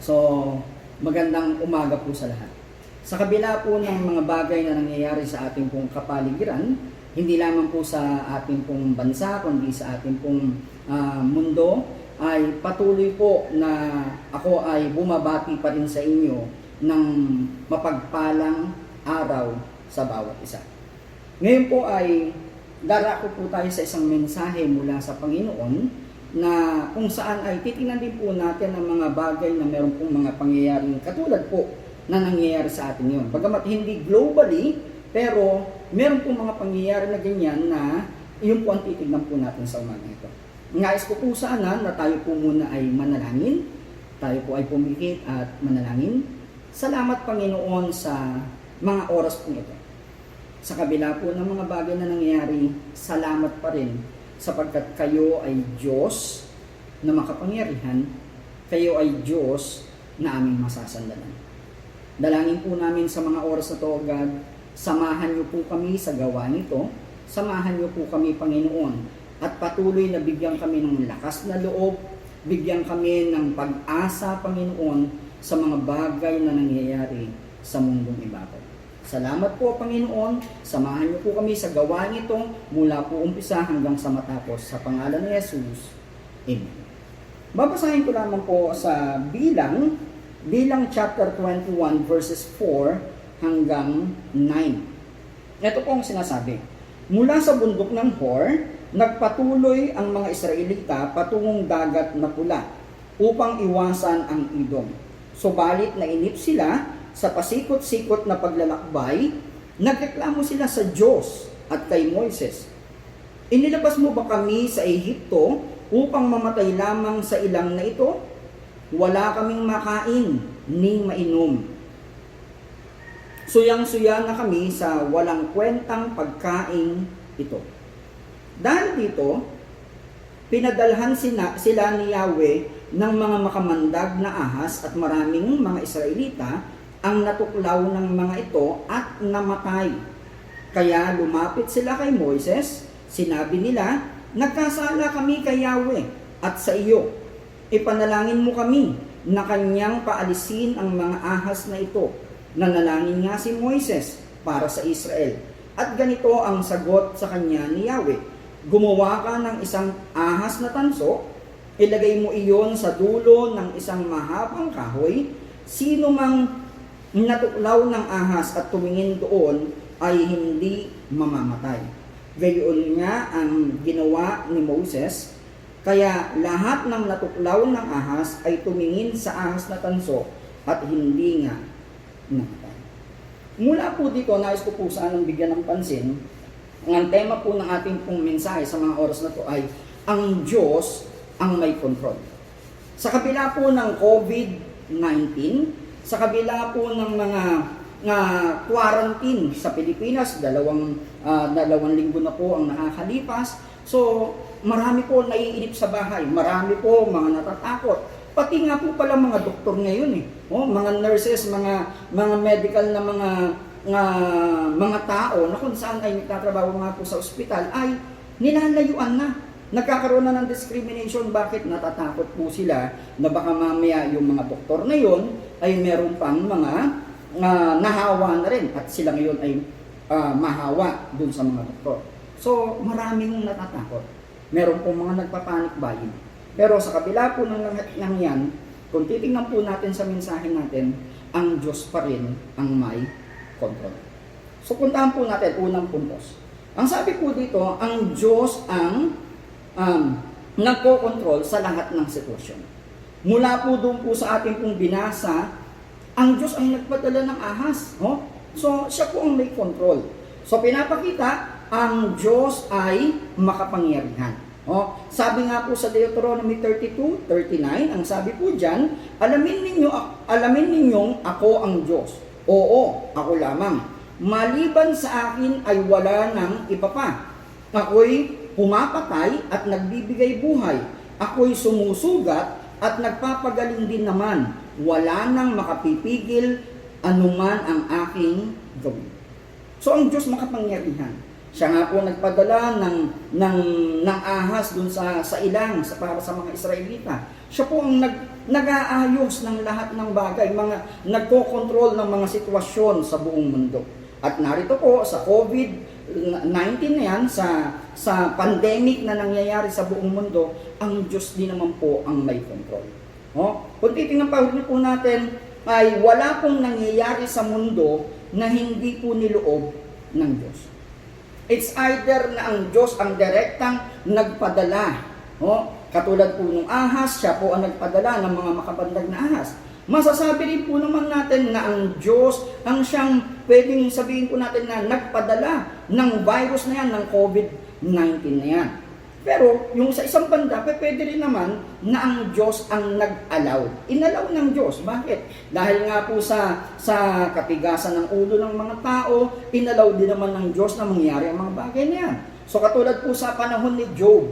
So, magandang umaga po sa lahat. Sa kabila po ng mga bagay na nangyayari sa ating pong kapaligiran, hindi lamang po sa ating pong bansa, kundi sa ating pong mundo, ay patuloy po na ako ay bumabati pa rin sa inyo ng mapagpalang araw sa bawat isa. Ngayon po ay darako po tayo sa isang mensahe mula sa Panginoon na kung saan ay titingnan din po natin ang mga bagay na meron pong mga pangyayaring katulad po na nangyayari sa atin ngayon. Bagamat hindi globally, pero meron pong mga pangyayari na ganyan na yun po ang titignan po natin sa umaga ito. Nais ko po sana na tayo po muna ay manalangin, tayo po ay pumikit at manalangin. Salamat Panginoon sa mga oras po ito. Sa kabila po ng mga bagay na nangyayari, salamat pa rin sapagkat kayo ay Diyos na makapangyarihan, kayo ay Diyos na aming masasandalan. Dalangin po namin sa mga oras na to, God, samahan niyo po kami sa gawa nito, samahan niyo po kami, Panginoon, at patuloy na bigyan kami ng lakas na loob, bigyan kami ng pag-asa, Panginoon, sa mga bagay na nangyayari sa mundong ibabaw. Salamat po, Panginoon. Samahan niyo po kami sa gawa nito mula po umpisa hanggang sa matapos. Sa pangalan ni Jesus. Amen. Babasahin ko lamang po sa Bilang chapter 21 verses 4 hanggang 9. Ito po ang sinasabi. Mula sa bundok ng Hor, nagpatuloy ang mga Israelita patungong dagat na pula upang iwasan ang Edom. Subalit nainip sila sa pasikot-sikot na paglalakbay, nagreklamo sila sa Diyos at kay Moises. Inilabas mo ba kami sa Ehipto upang mamatay lamang sa ilang na ito? Wala kaming makain ni mainom. Suyang-suya na kami sa walang kwentang pagkain ito. Dahil dito, pinadalhan sila ni Yahweh ng mga makamandag na ahas at maraming mga Israelita ang natuklaw ng mga ito at namatay. Kaya lumapit sila kay Moises, sinabi nila, nagkasala kami kay Yahweh at sa iyo. Ipanalangin mo kami na kanyang paalisin ang mga ahas na ito. Nanalangin nga si Moises para sa Israel. At ganito ang sagot sa kanya ni Yahweh. Gumawa ka ng isang ahas na tanso, ilagay mo iyon sa dulo ng isang mahabang kahoy, sino mang natuklaw ng ahas at tumingin doon ay hindi mamamatay. Gayon nga ang ginawa ni Moses, kaya lahat ng natuklaw ng ahas ay tumingin sa ahas na tanso at hindi nga namatay. Mula po dito, nais ko po sanang bigyan ng pansin, ang tema po ng ating pong mensahe sa mga oras na to ay ang Diyos ang may control. Sa kabila po ng COVID-19, sa kabila po ng mga quarantine sa Pilipinas, dalawang linggo na po ang nakakalipas. So, marami po naiinip sa bahay, marami po mga natatakot. Pati nga po pala mga doktor ngayon mga nurses, mga medical na mga tao na kung saan ay nagtatrabaho nga po sa ospital ay nilalayuan na. Nagkakaroon na ng discrimination. Bakit? Natatakot po sila na baka mamaya yung mga doktor na yon ay meron pang mga nahawa na rin at sila ngayon ay mahawa dun sa mga doktor. So, maraming natatakot. Meron pong mga nagpapanik buying. Pero sa kabila po ng yan, kung titingnan po natin sa mensahe natin, ang Diyos pa rin ang may control. So, puntahan po natin unang puntos. Ang sabi po dito, ang Diyos ang nagko-control sa lahat ng sitwasyon. Mula po doon po sa ating pong binasa, ang Diyos ay nagpadala ng ahas. So, siya po ang may control. So, pinapakita, ang Diyos ay makapangyarihan. Sabi nga po sa Deuteronomy 32:39, ang sabi po dyan, alamin ninyong ako ang Diyos. Oo, ako lamang. Maliban sa akin ay wala nang iba pa. Ako'y pumapatay at nagbibigay buhay. Ako'y sumusugat at nagpapagaling din naman. Wala nang makapipigil anuman ang aking gawin. So ang Diyos makapangyarihan. Siya nga po nagpadala ng ahas dun sa ilang para sa mga Israelita. Siya po ang nag-aayos ng lahat ng bagay, nagko-control ng mga sitwasyon sa buong mundo. At narito po sa COVID-19 na yan, sa pandemic na nangyayari sa buong mundo, ang Diyos din naman po ang may control. Kung titingnan pa po natin, ay wala pong nangyayari sa mundo na hindi po niloob ng Diyos. It's either na ang Diyos ang direktang nagpadala. Katulad po ng ahas, siya po ang nagpadala ng mga makabandag na ahas. Masasabi rin po naman natin na ang Diyos ang siyang pwedeng sabihin po natin na nagpadala ng virus na yan, ng COVID-19 na yan. Pero yung sa isang banda, pwede rin naman na ang Diyos ang nag-allow. Inalaw ng Diyos. Bakit? Dahil nga po sa katigasan ng ulo ng mga tao, inalaw din naman ng Diyos na mangyari ang mga bagay na yan. So katulad po sa panahon ni Job,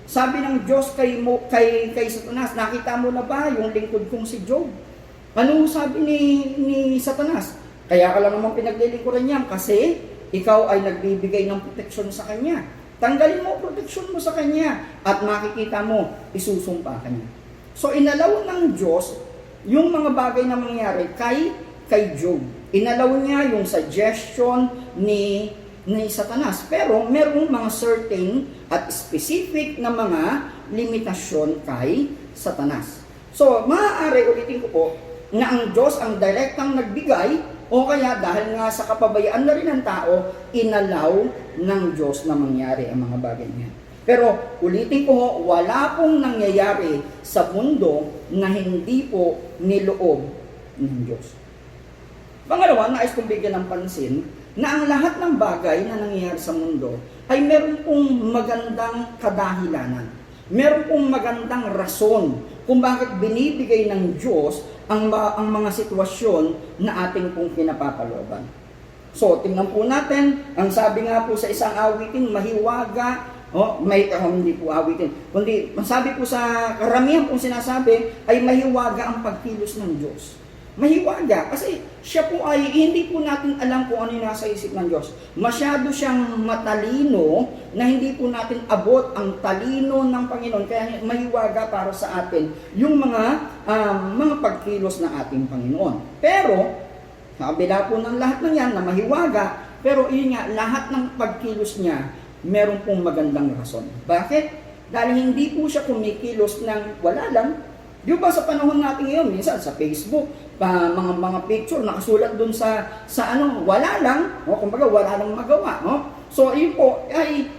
sabi ng Diyos kay Satanas, nakita mo na ba yung lingkod kong si Job? Ano sabi ni Satanas? Kaya ka lang naman pinaglilingkuran niya kasi ikaw ay nagbibigay ng proteksyon sa kanya. Tanggalin mo proteksyon mo sa kanya at makikita mo, isusumpa ka niya. So inalaw ng Diyos yung mga bagay na mangyari kay Job. Inalaw niya yung suggestion ni Satanas. Pero merong mga certain at specific na mga limitasyon kay Satanas. So maaari ulitin ko po na ang Diyos ang direktang nagbigay o kaya dahil nga sa kapabayaan na rin ng tao, inalaw ng Diyos na mangyari ang mga bagay niya. Pero ulitin ko, wala pong nangyayari sa mundo na hindi po niloob ng Diyos. Pangalawa, nais kong bigyan ng pansin na ang lahat ng bagay na nangyayari sa mundo ay meron pong magandang kadahilanan. Meron pong magandang rason kung bakit binibigay ng Diyos ang mga sitwasyon na ating pong pinapapalooban. So, tingnan po natin, ang sabi nga po sa isang awitin, mahiwaga, hindi po awitin, kundi sabi po sa karamihan pong sinasabi, ay mahiwaga ang pagkilos ng Diyos. Mahiwaga, kasi siya po ay, hindi po natin alam kung ano yung nasa isip ng Diyos. Masyado siyang matalino na hindi po natin abot ang talino ng Panginoon. Kaya mahiwaga para sa atin yung mga pagkilos ng ating Panginoon. Pero, kabila po ng lahat ng yan na mahiwaga, pero yun nga, lahat ng pagkilos niya, meron pong magandang rason. Bakit? Dahil hindi po siya kumikilos ng wala lang. Di ba sa panahon natin ngayon, minsan sa Facebook, mga picture nakasulat dun sa wala lang, kumbaga wala lang magawa, So, yun po,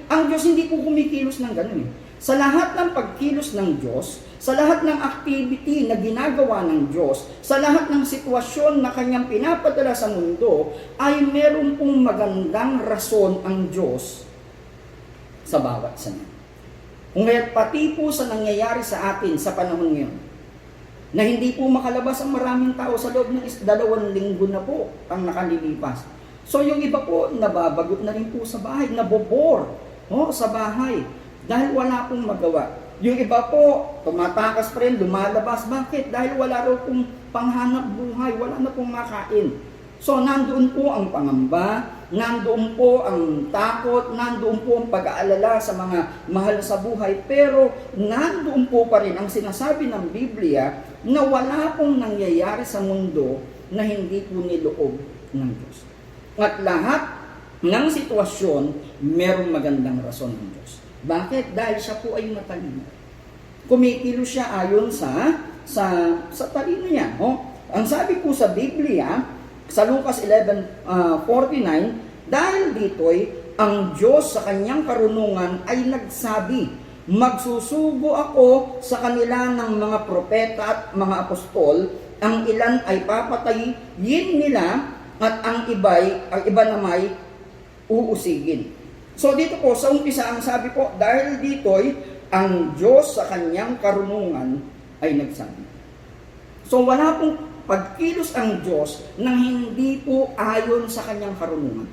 ang Diyos hindi po kumikilos ng ganun. Sa lahat ng pagkilos ng Diyos, sa lahat ng activity na ginagawa ng Diyos, sa lahat ng sitwasyon na kanyang pinapadala sa mundo, ay meron pong magandang rason ang Diyos sa bawat isa niya. Kung ngayon, pati po sa nangyayari sa atin sa panahon ngayon, na hindi po makalabas ang maraming tao sa loob ng 2 linggo na po ang nakalilipas. So yung iba po, nababagot na rin po sa bahay, nabobor sa bahay dahil wala pong magawa. Yung iba po, tumatakas pa rin, lumalabas. Bakit? Dahil wala raw pong panghanap buhay, wala na pong makain. So nandoon po ang pangamba, nandoon po ang takot, nandoon po ang pag-aalala sa mga mahal sa buhay, pero nandoon po pa rin ang sinasabi ng Biblia na wala pong nangyayari sa mundo na hindi po niloob ng Diyos. At lahat ng sitwasyon, merong magandang rason ng Diyos. Bakit? Dahil siya po ay matalino. Kumikilos siya ayon sa talino niya. Ang sabi po sa Biblia, sa Lucas 11:49, dahil dito'y ang Diyos sa kanyang karunungan ay nagsabi, magsusugo ako sa kanila ng mga propeta at mga apostol, ang ilan ay papatayin nila at ang iba namay uusigin. So dito po sa umpisa ang sabi po, dahil dito'y ang Diyos sa kanyang karunungan ay nagsabi. So wala pong pagkilos ang Diyos nang hindi po ayon sa kanyang karunungan.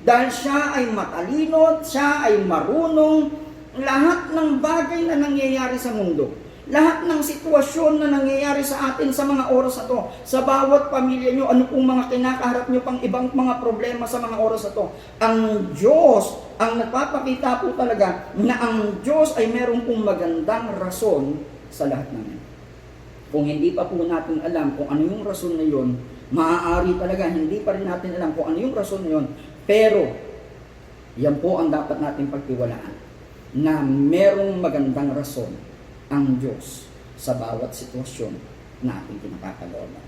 Dahil siya ay matalino, siya ay marunong, lahat ng bagay na nangyayari sa mundo, Lahat ng sitwasyon na nangyayari sa atin sa mga oras na to, sa bawat pamilya nyo, ano pong mga kinakaharap nyo pang ibang mga problema sa mga oras na to, ang Diyos, ang nagpapakita po talaga na ang Diyos ay meron pong magandang rason sa lahat namin. Kung hindi pa po natin alam kung ano yung rason na yun, maaari talaga, hindi pa rin natin alam kung ano yung rason na yun, pero yan po ang dapat natin pagtiwalaan, na merong magandang rason ang Diyos sa bawat sitwasyon na ating kinakakalooban.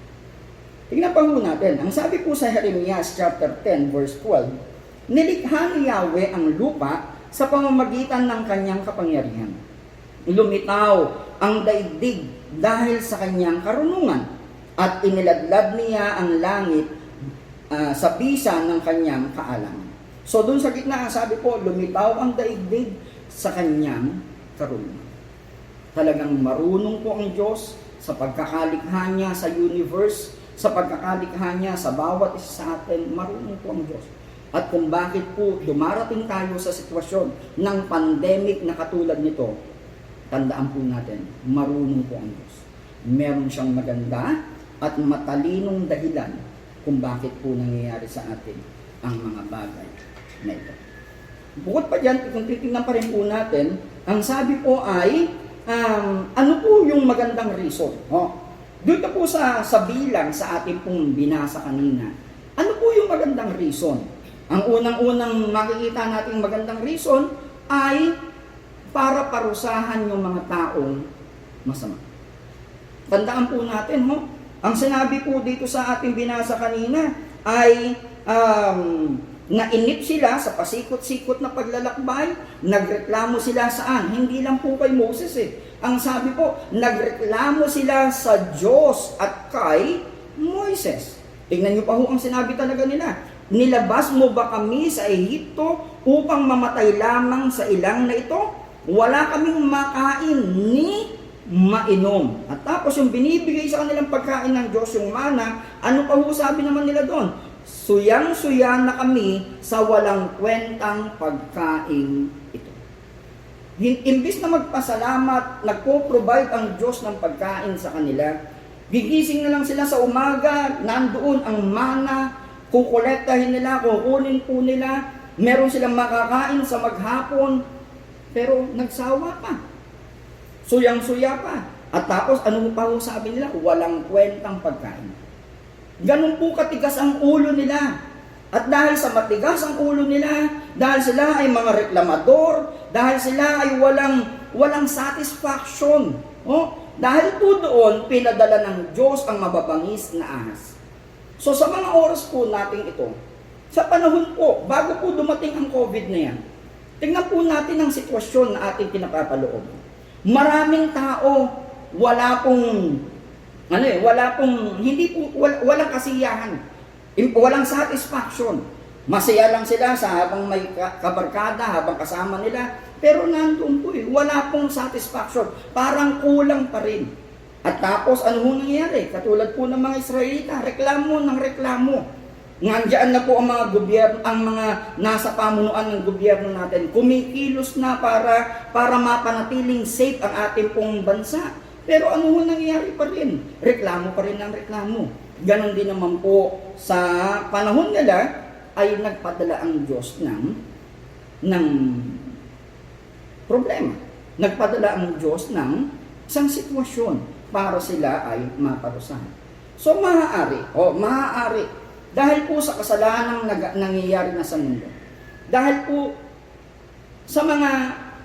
Tingnan pa po natin, ang sabi po sa Jeremias chapter 10 verse 12, nilikha ni Yahweh ang lupa sa pamamagitan ng kanyang kapangyarihan. Lumitaw ang daigdig dahil sa kanyang karunungan at iniladlad niya ang langit sa bisa ng kanyang kaalaman. So dun sa gitna, sabi po, lumitaw ang daigdig sa kanyang karunungan. Talagang marunong po ang Diyos sa pagkakalikha niya sa universe, sa pagkakalikha niya sa bawat isa sa atin, marunong po ang Diyos. At kung bakit po dumarating tayo sa sitwasyon ng pandemic na katulad nito, tandaan po natin, marunong po ang Diyos. Meron siyang maganda at matalinong dahilan kung bakit po nangyayari sa atin ang mga bagay na ito. Bukod pa dyan, kung titignan pa rin po natin, ang sabi po ay, ano po yung magandang reason? Dito po sa bilang sa ating pong binasa kanina, ano po yung magandang reason? Ang unang-unang makikita nating magandang reason ay para parusahan yung mga taong masama. Tandaan po natin, ang sinabi po dito sa ating binasa kanina ay nainip sila sa pasikot-sikot na paglalakbay, nagreklamo sila saan? Hindi lang po kay Moses Ang sabi po, nagreklamo sila sa Diyos at kay Moises. Tingnan niyo pa ho ang sinabi talaga nila. Nilabas mo ba kami sa Ehipto upang mamatay lamang sa ilang na ito? Wala kaming makain ni mainom. At tapos yung binibigay sa kanilang pagkain ng Diyos, yung mana, ano pa ho sabi naman nila doon? Suyang-suya na kami sa walang kwentang pagkain ito. Imbis na magpasalamat, nagpo-provide ang Diyos ng pagkain sa kanila, gigising na lang sila sa umaga, nandoon ang mana, kukolektahin nila, kukunin po nila, meron silang makakain sa maghapon, pero nagsawa pa. Suyang-suya pa. At tapos, ano pa ho sabi nila? Walang kwentang pagkain. Ganun po katigas ang ulo nila. At dahil sa matigas ang ulo nila, dahil sila ay mga reklamador, dahil sila ay walang satisfaction. Dahil po doon, pinadala ng Diyos ang mababangis na ahas. So sa mga oras po natin ito, sa panahon po, bago po dumating ang COVID na yan, tingnan po natin ang sitwasyon na ating pinapapaloob. Maraming tao, walang kasiyahan, walang satisfaction. Masaya lang sila sa habang may kabarkada, habang kasama nila, pero nandun po wala pong satisfaction, parang kulang pa rin. At tapos ano ho nangyayari? Katulad po ng mga Israelita, reklamo ng reklamo. Nandiyan na po ang mga gobyerno, ang mga nasa pamunuan ng gobyerno natin, kumikilos na para mapanatiling safe ang ating pong bansa. Pero ano ho nangyayari pa rin? Reklamo pa rin ng reklamo. Ganon din naman po sa panahon nila ay nagpadala ang Diyos ng problema. Nagpadala ang Diyos ng isang sitwasyon para sila ay maparusahan. So maaari, dahil po sa kasalanang nangyayari na sa mundo, dahil po sa mga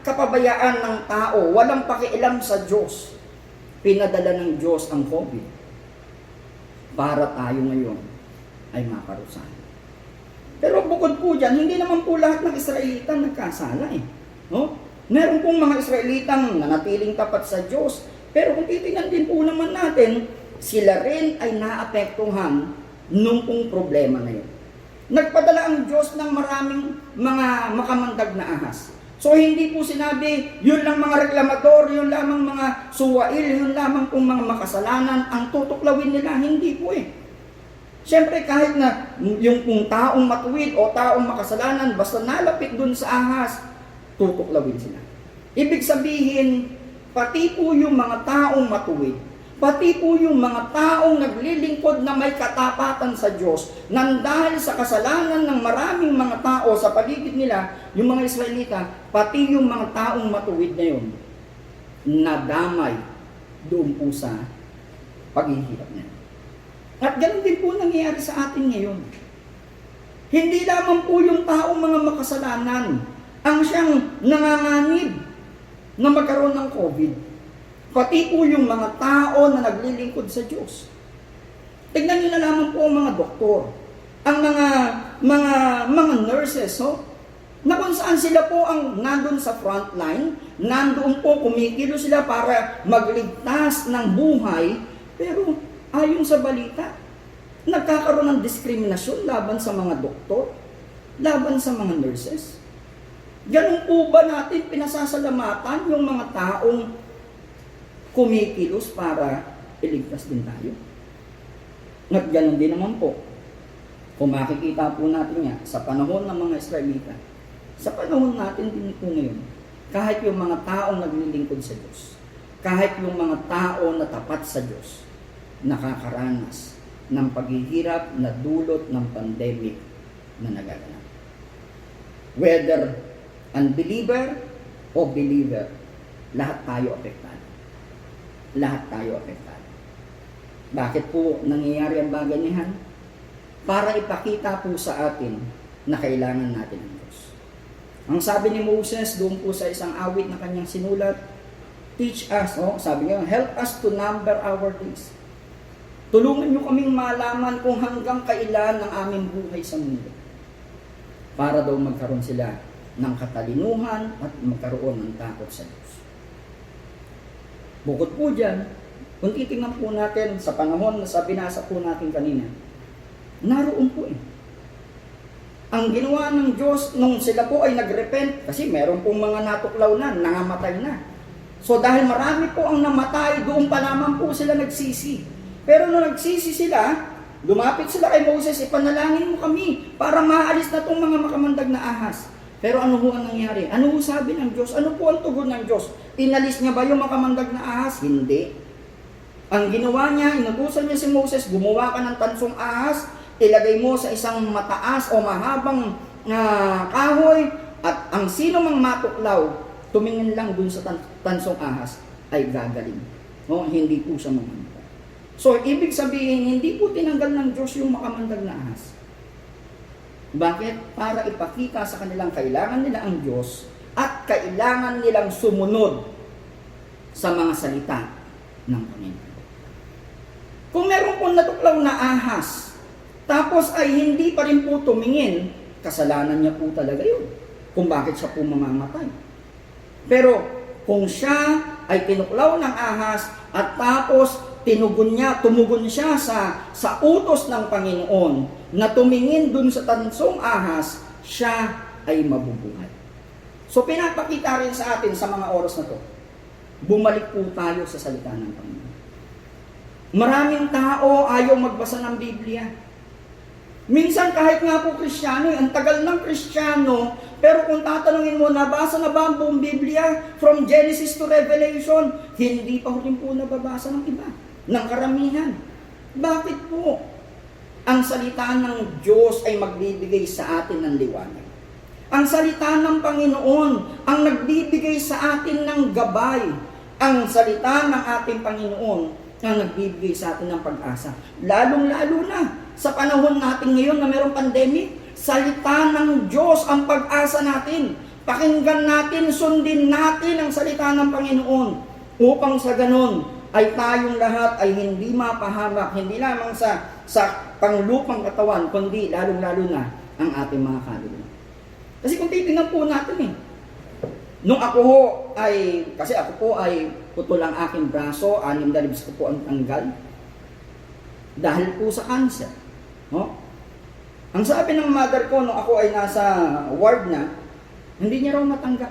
kapabayaan ng tao, walang pakialam sa Diyos, pinadala ng Diyos ang COVID para tayo ngayon ay maparusahan. Pero bukod po dyan, hindi naman po lahat ng Israelita nagkasala Meron pong mga Israelitang nanatiling tapat sa Diyos, pero kung titingnan din po naman natin, sila rin ay naapektuhan nung pong problema na yun. Nagpadala ang Diyos ng maraming mga makamandag na ahas. So hindi po sinabi, yun lang mga reklamador, yun lamang mga suwail, yun lamang pong mga makasalanan ang tutuklawin nila. Hindi po Siyempre kahit na yung pong taong matuwid o taong makasalanan, basta nalapit dun sa ahas, tutuklawin sila. Ibig sabihin, pati po yung mga taong matuwid, pati po yung mga taong naglilingkod na may katapatan sa Diyos, nang dahil sa kasalanan ng maraming mga tao sa paligid nila, yung mga Israelita, pati yung mga taong matuwid na yun, nadamay doon po sa paghihirap niya. At ganun din po nangyayari sa atin ngayon. Hindi lamang po yung taong mga makasalanan ang siyang nanganganib na magkaroon ng COVID. Pati po yung mga tao na naglilingkod sa Diyos. Tignan niyo na lamang po ang mga doktor, ang mga nurses, na kung saan sila po ang nandun sa front line, nandun po kumikilo sila para magligtas ng buhay, pero ayon sa balita, nagkakaroon ng diskriminasyon laban sa mga doktor, laban sa mga nurses. Ganun po ba natin pinasasalamatan yung mga taong kumikilos para iligtas din tayo? At ganun din naman po, kung makikita po natin nga, sa panahon ng mga Israelita, sa panahon natin din po ngayon, kahit yung mga taong naglilingkod sa Diyos, kahit yung mga tao na tapat sa Diyos, nakakaranas ng paghihirap na dulot ng pandemic na nagaganap. Whether unbeliever o believer, lahat tayo apektado. Lahat tayo apektado. Bakit po nangyayari ang bagay niyan? Para ipakita po sa atin na kailangan natin ng Diyos. Ang sabi ni Moses doon po sa isang awit na kanyang sinulat, teach us, sabi niya, help us to number our days. Tulungan niyo kaming malaman kung hanggang kailan ang aming buhay sa mundo. Para daw magkaroon sila ng katalinuhan at magkaroon ng takot sa Diyos. Bukod po dyan, kung titingnan po natin sa panahon na sa binasa po natin kanina, naroon po ang ginawa ng Diyos nung sila po ay nagrepent, kasi meron pong mga natuklaw na, nangamatay na. So dahil marami po ang namatay, doon pa naman po sila nagsisi. Pero nung nagsisi sila, lumapit sila kay Moses, ipanalangin mo kami para maalis na itong mga makamandag na ahas. Pero ano po ang nangyari? Ano po sabi ng Diyos? Ano po ang tugon ng Diyos? Inalis niya ba yung makamandag na ahas? Hindi. Ang ginawa niya, inutusan niya si Moses, gumawa ka ng tansong ahas, ilagay mo sa isang mataas o mahabang kahoy, at ang sino mang matuklaw, tumingin lang dun sa tansong ahas, ay gagaling. Hindi po siya mamamatay. So, ibig sabihin, hindi po tinanggal ng Diyos yung makamandag na ahas. Bakit? Para ipakita sa kanilang kailangan nila ang Diyos at kailangan nilang sumunod sa mga salita ng Panginoon. Kung meron po natuklaw na ahas, tapos ay hindi pa rin po tumingin, kasalanan niya po talaga yun. Kung bakit siya po mamamatay. Pero kung siya ay tinuklaw ng ahas at tapos tumugon siya sa utos ng Panginoon na tumingin dun sa tansong ahas, siya ay mabubuhay. So pinapakita rin sa atin sa mga oras na to, bumalik po tayo sa salita ng Panginoon. Maraming tao ayaw magbasa ng Biblia. Minsan kahit nga po Kristiyano, ang tagal ng Kristiyano, pero kung tatanungin mo, nabasa na ba ang buong Biblia from Genesis to Revelation? Hindi pa rin po nababasa ng iba, ng karamihan. Bakit po? Ang salita ng Diyos ay magbibigay sa atin ng liwanag. Ang salita ng Panginoon ang nagbibigay sa atin ng gabay. Ang salita ng ating Panginoon ang nagbibigay sa atin ng pag-asa. Lalong-lalo na sa panahon natin ngayon na mayroong pandemic, salita ng Diyos ang pag-asa natin. Pakinggan natin, sundin natin ang salita ng Panginoon upang sa ganon ay tayong lahat ay hindi mapahamak, hindi lamang sa panglupang katawan, kundi lalong-lalo na ang ating mga kaluluwa. Kasi kung titingnan po natin nung ako po ay putol ang aking braso, 6 dalibs ko po ang tanggal, dahil po sa cancer. Ang sabi ng mother ko nung ako ay nasa ward na, hindi niya raw matanggap.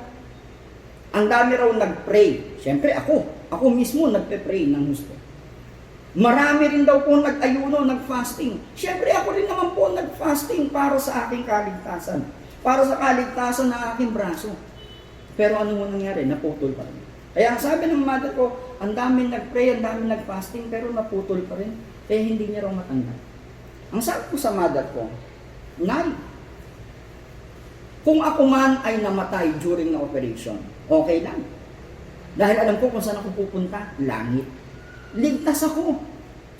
Ang dami raw nag-pray. Siyempre ako mismo nagpe-pray ng gusto. Marami rin daw po nag-ayuno, nag-fasting. Siyempre ako rin naman po nag-fasting para sa aking kaligtasan. Para sa kaligtasan ng aking braso. Pero ano mo nangyari? Naputol pa rin. Kaya ang sabi ng mother ko, ang dami nag-pray, ang dami nag-fasting, pero naputol pa rin. Kaya hindi niya raw matanggap. Ang sabi ko sa mother ko, Nay, kung ako man ay namatay during the operation, okay lang. Dahil alam ko kung saan ako pupunta, langit. Ligtas ako.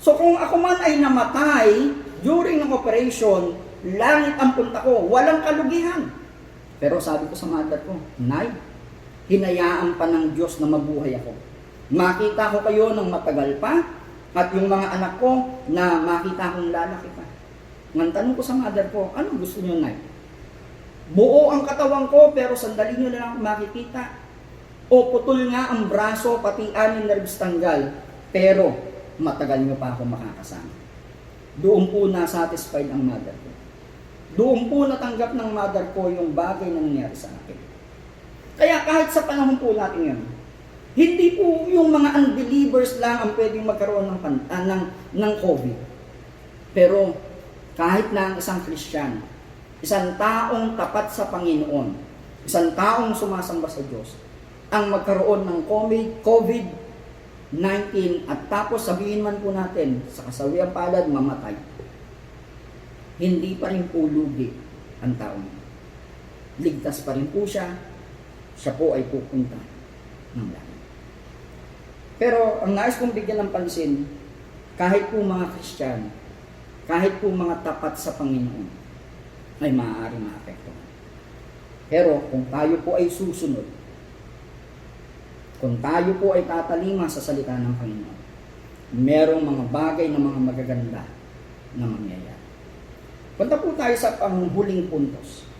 So kung ako man ay namatay during the operation, langit ang punta ko, walang kalugihan. Pero sabi ko sa mother ko, Nay, hinayaan pa ng Diyos na mabuhay ako. Makita ko kayo ng matagal pa, at yung mga anak ko na makita kong lalaki pa. Ngang tanong ko sa mother ko, ano gusto niyo, Nay? Buo ang katawan ko, pero sandali nyo na lang makikita. O putol nga ang braso, pati aning nerves tanggal, pero matagal nyo pa ako makakasama. Doon po na-satisfied ang mother ko. Doon po natanggap ng mother ko yung bagay na nangyari sa akin. Kaya kahit sa panahon po natin yun, hindi po yung mga unbelievers lang ang pwedeng magkaroon ng COVID. Pero kahit na ang isang Kristiyano, isang taong tapat sa Panginoon, isang taong sumasamba sa Diyos, ang magkaroon ng COVID-19 at tapos sabihin man po natin, sa kasawiang palad, mamatay, hindi pa rin po lugi ang taong. Ligtas pa rin po siya, siya po ay pupunta ng langit. Pero ang nais kong bigyan ng pansin, kahit po mga Kristiyano, kahit po mga tapat sa Panginoon, ay maaari maapektuhan. Pero kung tayo po ay susunod, kung tayo po ay tatalima sa salita ng Panginoon, merong mga bagay na mga magaganda na mangyayari. Punta po tayo sa panghuling puntos.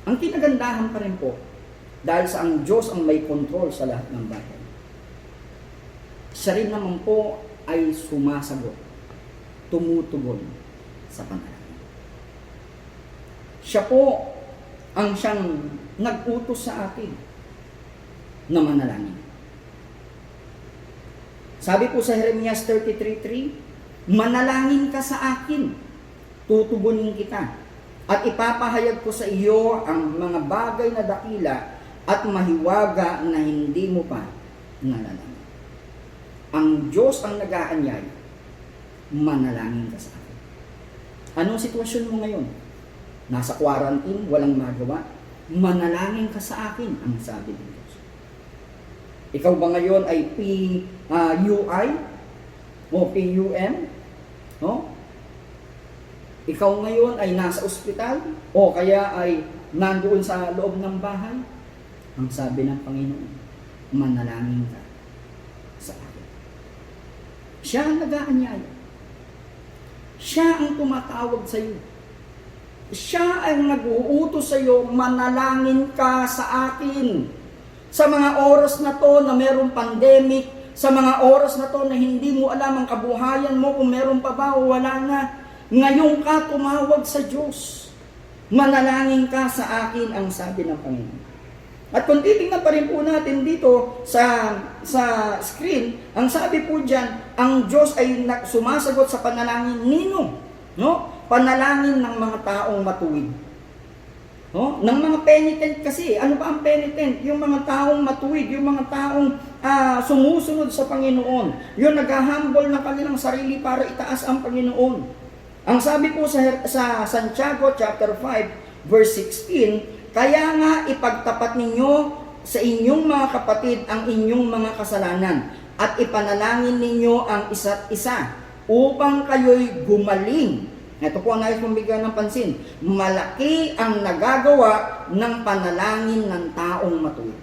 Ang kinagandahan pa rin po, dahil sa ang Diyos ang may control sa lahat ng bagay, siya rin naman po ay sumasagot, tumutugon sa panalangin. Siya po ang siyang nag-utos sa atin na manalangin. Sabi po sa Jeremias 33:3, manalangin ka sa akin, tutugunin kita, at ipapahayag ko sa iyo ang mga bagay na dakila at mahiwaga na hindi mo pa nalalaman. Ang Diyos ang nag-aanyay, manalangin ka sa akin. Anong sitwasyon mo ngayon? Nasa quarantine, walang magawa, manalangin ka sa akin, ang sabi ng Diyos. Ikaw ba ngayon ay PUI o PUM? No? Ikaw ngayon ay nasa ospital o kaya ay nandoon sa loob ng bahay? Ang sabi ng Panginoon, manalangin ka sa akin. Siya ang nag-aanyaya. Siya ang tumatawag sa iyo. Siya ang nag-uutos sa iyo, manalangin ka sa akin. Sa mga oras na to na mayroong pandemic, sa mga oras na to na hindi mo alam ang kabuhayan mo, kung meron pa ba o wala na, ngayon ka tumawag sa Diyos. Manalangin ka sa akin, ang sabi ng Panginoon. At kung titingnan pa rin po natin dito sa screen, ang sabi po dyan, ang Diyos ay sumasagot sa panalangin nino, no? Panalangin ng mga taong matuwid. No? Ng mga penitent kasi. Ano ba ang penitent? Yung mga taong matuwid, yung mga taong sumusunod sa Panginoon. Yung nag-humble ng kanilang sarili para itaas ang Panginoon. Ang sabi po sa Santiago chapter 5 verse 16, kaya nga ipagtapat ninyo sa inyong mga kapatid ang inyong mga kasalanan at ipanalangin ninyo ang isa't isa upang kayo'y gumaling. Ito po ang nais kong bigyan ng pansin. Malaki ang nagagawa ng panalangin ng taong matuwid.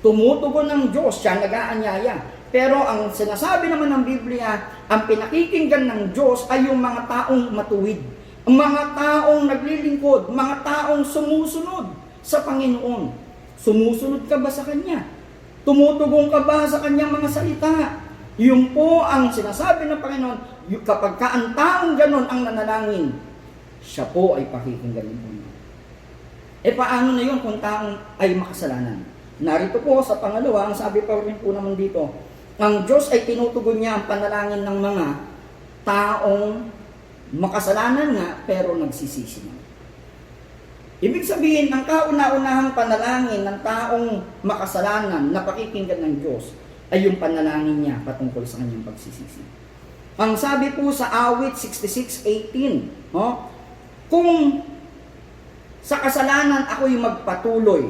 Tumutugon ng Diyos, siya nag-aanyaya. Pero ang sinasabi naman ng Biblia, ang pinakikinggan ng Diyos ay yung mga taong matuwid. Mga taong naglilingkod, mga taong sumusunod sa Panginoon. Sumusunod ka ba sa Kanya? Tumutugon ka ba sa Kanyang mga salita? Yung po ang sinasabi ng Panginoon, kapag ka ang taong ganon ang nanalangin, siya po ay pakikinggan mo. Paano na yun kung taong ay makasalanan? Narito po sa pangalawa, ang sabi pa rin po naman dito, ang Diyos ay tinutugon niya ang panalangin ng mga taong makasalanan nga pero nagsisisi na. Ibig sabihin, ang kauna-unahang panalangin ng taong makasalanan na pakikinggan ng Diyos ay yung panalangin niya patungkol sa kanyang pagsisisi. Ang sabi po sa awit 66:18, kung sa kasalanan ako'y magpatuloy,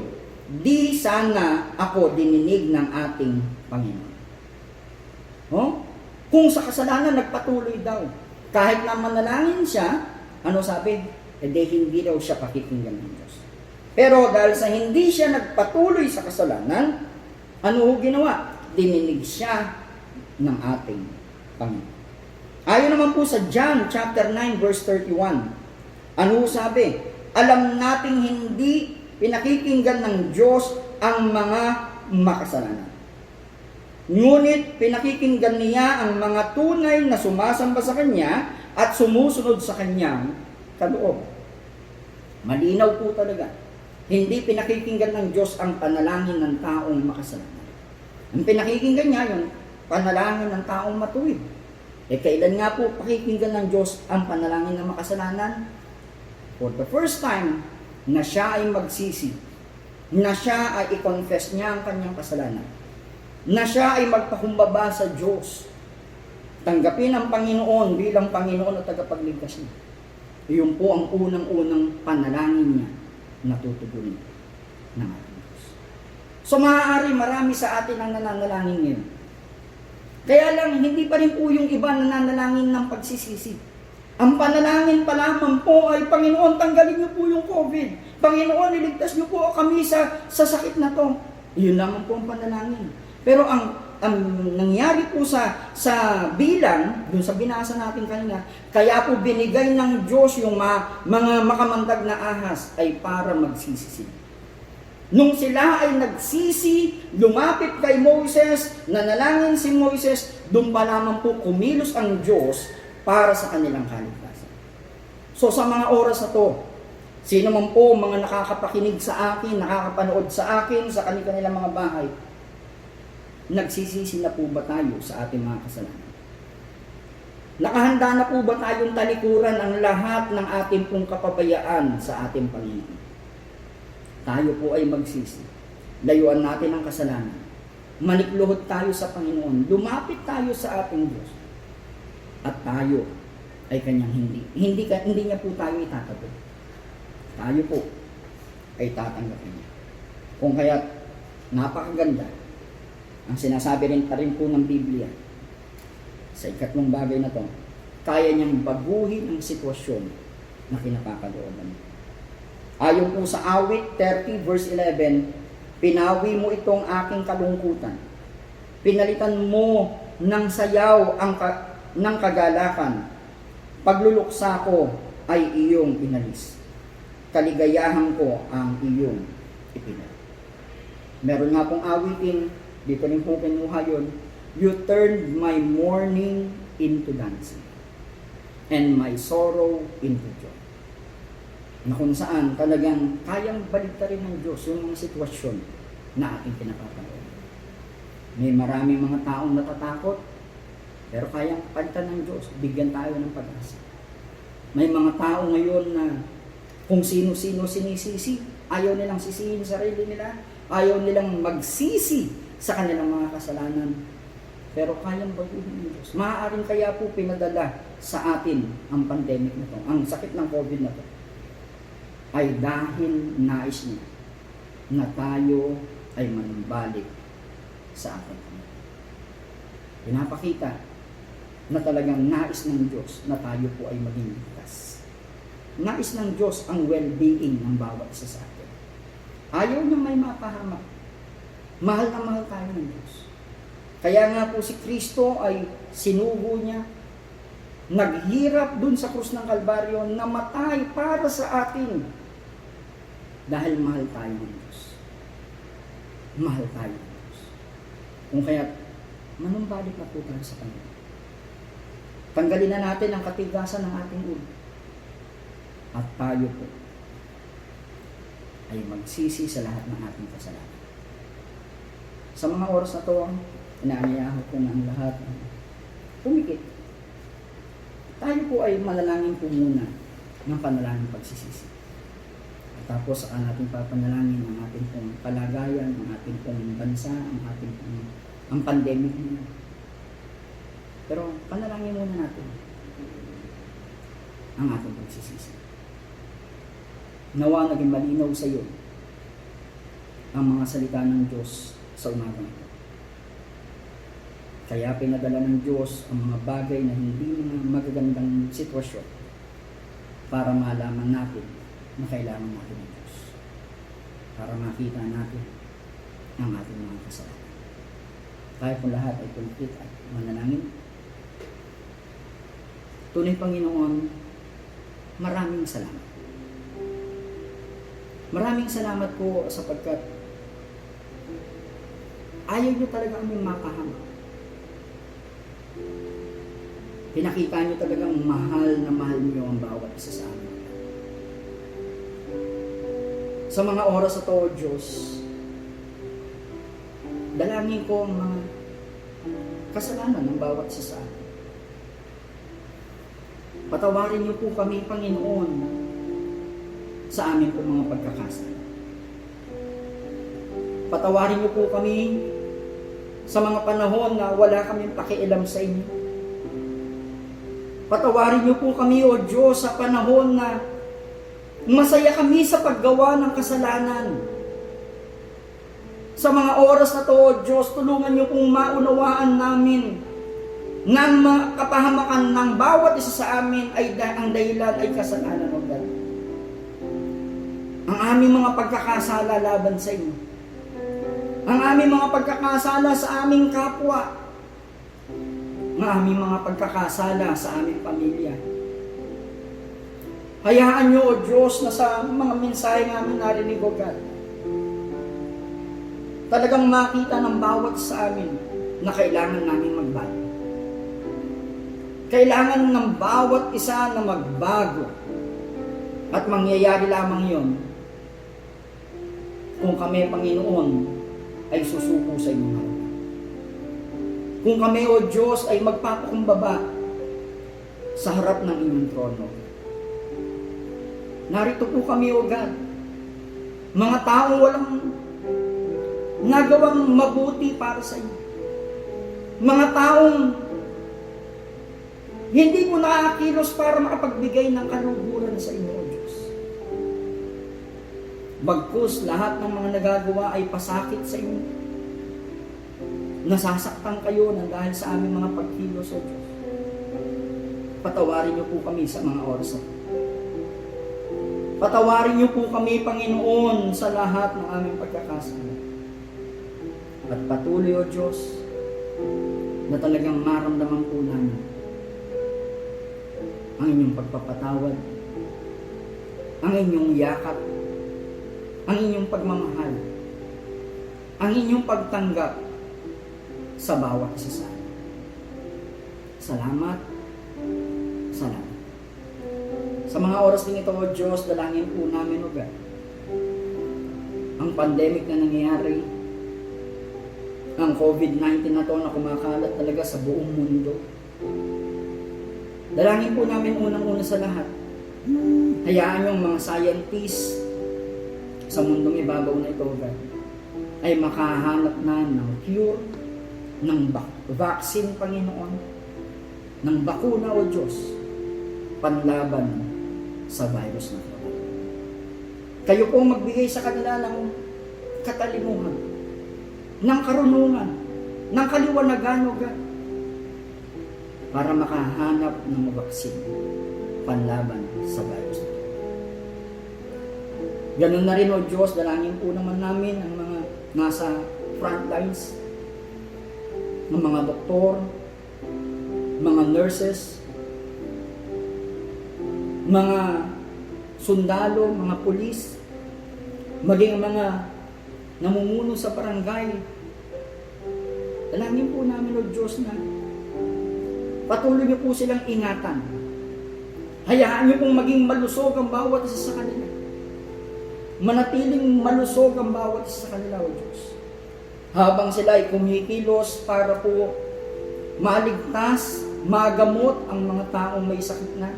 di sana ako dininig ng ating Panginoon. Kung sa kasalanan nagpatuloy daw, kahit na manalangin siya, ano sabi? Hindi daw siya pakikinggan ng Diyos. Pero dahil sa hindi siya nagpatuloy sa kasalanan, ano ginawa? Dininig siya ng ating Panginoon. Ayon naman po sa John chapter 9 verse 31, ano sabi? Alam nating hindi pinakikinggan ng Diyos ang mga makasalanan. Ngunit pinakikinggan niya ang mga tunay na sumasamba sa Kanya at sumusunod sa Kanyang kaloob. Malinaw po talaga. Hindi pinakikinggan ng Diyos ang panalangin ng taong makasalanan. Ang pinakikinggan niya yung panalangin ng taong matuwid. Kailan nga po pakikinggan ng Diyos ang panalangin ng makasalanan? For the first time na siya ay magsisi, na siya ay i-confess niya ang kanyang kasalanan, na siya ay magpakumbaba sa Diyos, tanggapin ang Panginoon bilang Panginoon at tagapagligtas niya. Iyon po ang unang-unang panalangin niya na tutugunin ng ating Diyos. So maaari marami sa atin ang nananalangin ngayon. Kaya lang, hindi pa rin po yung iba nananalangin ng pagsisisi. Ang panalangin pa lamang po ay, Panginoon, tanggalin niyo po yung COVID. Panginoon, iligtas niyo po kami sa sakit na to. Iyon lamang po ang panalangin. Pero ang nangyari po sa bilang, dun sa binasa natin kanina, kaya po binigay ng Diyos yung mga makamandag na ahas ay para magsisi. Nung sila ay nagsisi, lumapit kay Moses, nanalangin si Moses, dun pa lamang po kumilos ang Diyos para sa kanilang kaligtasan. So sa mga oras na to, sino man po mga nakakapakinig sa akin, nakakapanood sa akin, sa kanilang mga bahay, nagsisisi na po ba tayo sa ating mga kasalanan? Nakahanda na po ba tayong talikuran ang lahat ng ating pong kapabayaan sa ating Panginoon? Tayo po ay magsisi. Layuan natin ang kasalanan. Manikluhod tayo sa Panginoon. Lumapit tayo sa ating Diyos. At tayo ay kanyang hindi niya po tayo itatabi. Tayo po ay tatanggapin niya. Kung kaya't napakaganda, ang sinasabi rin pa rin po ng Biblia, sa ikatlong bagay na to, kaya niyang baguhin ang sitwasyon na kinapapalooban. Ayon po sa awit 30 verse 11, pinawi mo itong aking kalungkutan. Pinalitan mo ng sayaw ng kagalakan. Pagluluksa ko ay iyong inalis. Kaligayahan ko ang iyong ipinag. Meron nga pong awitin, dito rin po kinuha yun, you turned my mourning into dancing, and my sorrow into joy. Na kung saan talagang kayang baliktarin ng Diyos yung mga sitwasyon na ating pinapapanood. May maraming mga taong natatakot, pero kayang palitan ng Diyos, bigyan tayo ng pag-asa. May mga tao ngayon na kung sino-sino sinisisi, ayaw nilang sisihin sarili nila, ayaw nilang magsisi sa kanilang mga kasalanan. Pero kayang baguhin ng Diyos. Maaaring kaya po pinadala sa atin ang pandemic na to, ang sakit ng COVID na to, ay dahil nais niya na tayo ay manumbalik sa ating Panginoon. Pinapakita na talagang nais ng Diyos na tayo po ay maging ligtas. Nais ng Diyos ang well-being ng bawat isa sa atin. Ayaw niya may mapahamak. Mahal na mahal tayo ng Diyos. Kaya nga po si Kristo ay sinugo niya, naghirap dun sa krus ng Kalbaryo, namatay para sa atin. Dahil mahal tayo ng Diyos. Mahal tayo ng Diyos. Kung kaya, manumbalik na po tayo sa Panginoon. Tanggalin na natin ang katigasan ng ating ulo. At tayo po ay magsisi sa lahat ng ating kasalanan. Sa mga oras na to, inaanyayahan ko na ang lahat pumikit. Tayo po ay manalangin po muna ng panalangin pagsisisi. Tapos saka natin papanalangin ang ating pong kalagayan, ang ating pong bansa, ang pandemic na. Pero panalangin muna natin ang ating pagsisisi. Nawa naging malinaw sa iyo ang mga salita ng Diyos sa umagang ito. Kaya pinadala ng Diyos ang mga bagay na hindi mga magagandang sitwasyon para malaman natin na kailangan natin ng Diyos. Para makita natin ang ating mga kasalanan. Tayo po lahat ay complete at manalangin. Tunay Panginoon, maraming salamat. Maraming salamat po sapagkat ayaw niyo talaga aming mapahamak. Pinakita niyo talagang mahal na mahal niyo ang bawat isa sa amin. Sa mga oras na ito, O Diyos, dalangin ko ang mga kasalanan ng bawat isa sa amin. Patawarin niyo po kami, Panginoon, sa amin po mga pagkakasala. Patawarin niyo po kami sa mga panahon na wala kaming pakialam sa inyo. Patawarin niyo po kami, O Diyos, sa panahon na masaya kami sa paggawa ng kasalanan. Sa mga oras na to, O Diyos, tulungan niyo pong maunawaan namin na ang kapahamakan ng bawat isa sa amin ay ang dahilan ay kasalanan, O God. Ang aming mga pagkakasala laban sa inyo. Ang aming mga pagkakasala sa aming kapwa. Ang aming mga pagkakasala sa aming pamilya. Hayaan niyo, O Diyos, na sa mga mensahe namin narinig, O God, talagang makita ng bawat sa amin na kailangan namin magbago. Kailangan ng bawat isa na magbago. At mangyayari lamang yon kung kami, Panginoon, ay susuko sa inyong harapan. Kung kami, O Diyos, ay magpapakumbaba sa harap ng inyong trono. Narito po kami, O God, mga taong walang nagawang mabuti para sa inyo. Mga taong hindi po nakakilos para makapagbigay ng kaluguran sa inyo, O Diyos. Bagkus lahat ng mga nagagawa ay pasakit sa inyo. Nasasaktan kayo ng dahil sa aming mga pagkilos, O Diyos. Patawarin niyo po kami sa mga oras na ito. Patawarin niyo po kami, Panginoon, sa lahat ng aming pagkakasala. At patuloy, O Diyos, na talagang maramdaman po namin ang inyong pagpapatawad, ang inyong yakap, ang inyong pagmamahal, ang inyong pagtanggap sa bawat isa sa amin. Salamat. Salamat. Sa mga oras din ito, O Diyos, dalangin po namin, O God, ang pandemic na nangyayari, ang COVID-19 na to na kumakalat talaga sa buong mundo. Dalangin po namin unang-una sa lahat. Hayaan yung mga scientists sa mundong ibabaw na ito, God, ay makahanap na ng cure, ng vaccine, Panginoon, ng bakuna, O Diyos, panlaban sa virus na ito. Kayo po magbigay sa kanila ng katalinuhan, ng karunungan, ng kaliwanagan, O God, para makahanap ng vaccine panlaban sa virus na ito. Ganun na rin, O Diyos, dalangin po naman namin ang mga nasa front lines, ng mga doktor, mga nurses, mga sundalo, mga pulis, maging mga namumuno sa barangay. Dalangin po namin, O Diyos, na patuloy niyo po silang ingatan. Hayaan niyo pong maging malusog ang bawat isa sa kanila. Manatiling malusog ang bawat isa sa kanila, O Diyos. Habang sila ay kumikilos para po maligtas, magamot ang mga taong may sakit na.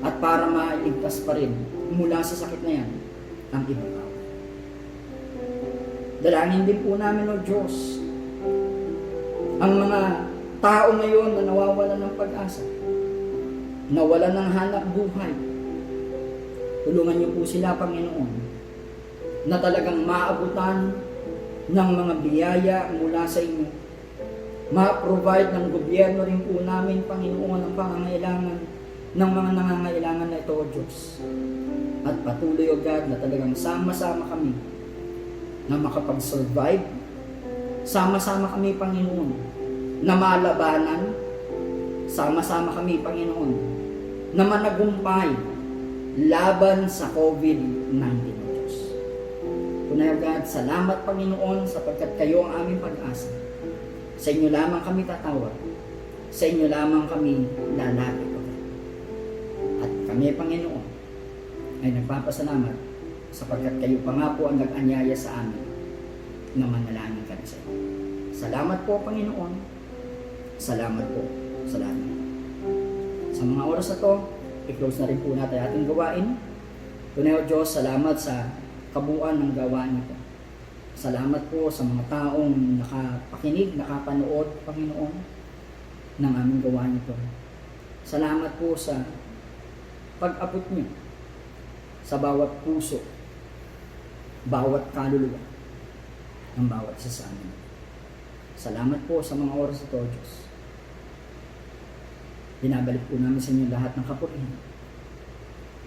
at para mailigtas pa rin mula sa sakit na yan ang ibang tao. Dalangin din po namin, O Diyos, ang mga tao ngayon na nawawalan ng pag-asa, nawalan ng hanap buhay. Tulungan niyo po sila, Panginoon, na talagang maabutan ng mga biyaya mula sa inyo. Ma-provide ng gobyerno rin po namin, Panginoon, ang pangangailangan ng mga nangangailangan na ito, O Diyos. At patuloy, O God, na talagang sama-sama kami na makapag-survive. Sama-sama kami, Panginoon, na malabanan. Sama-sama kami, Panginoon, na managumpay laban sa COVID-19, O Diyos. Tunay, O God, salamat, Panginoon, sapagkat kayo ang aming pag-asa. Sa inyo lamang kami tatawag. Sa inyo lamang kami lalapit, O God. At kami, Panginoon, ay nagpapasalamat sapagkat kayo pa nga po ang nag-anyaya sa amin na manalangin kami sa inyo. Salamat po, Panginoon. Salamat po sa lahat. Sa mga oras na to, i-close na rin po natin ating gawain. Tunay, O Diyos, salamat sa kabuuan ng gawain ito. Salamat po sa mga taong nakapakinig, nakapanood, Panginoon, ng aming gawain ito. Salamat po sa pag-abot niyo sa bawat puso, bawat kaluluwa ng bawat isa sa amin. Salamat po sa mga oras ito, Diyos. Binabalik po namin sa inyo lahat ng kapurihan,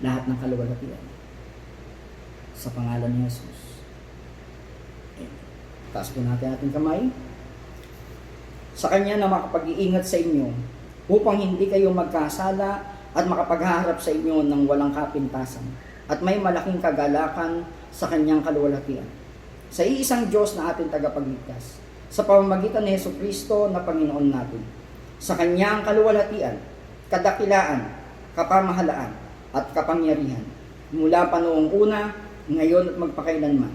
lahat ng kaluwalhatian. Sa pangalan ni Jesus. Amen. Taas po natin ating kamay. Sa Kanya na makapag-iingat sa inyo upang hindi kayo magkasala at makapaghaharap sa inyo ng walang kapintasan at may malaking kagalakan sa Kanyang kaluwalhatian. Sa iisang Diyos na ating tagapagligtas, sa pamamagitan ni Jesucristo na Panginoon natin, sa Kanyang kaluwalhatian, kadakilaan, kapamahalaan, at kapangyarihan, mula pa noong una, ngayon at magpakailanman,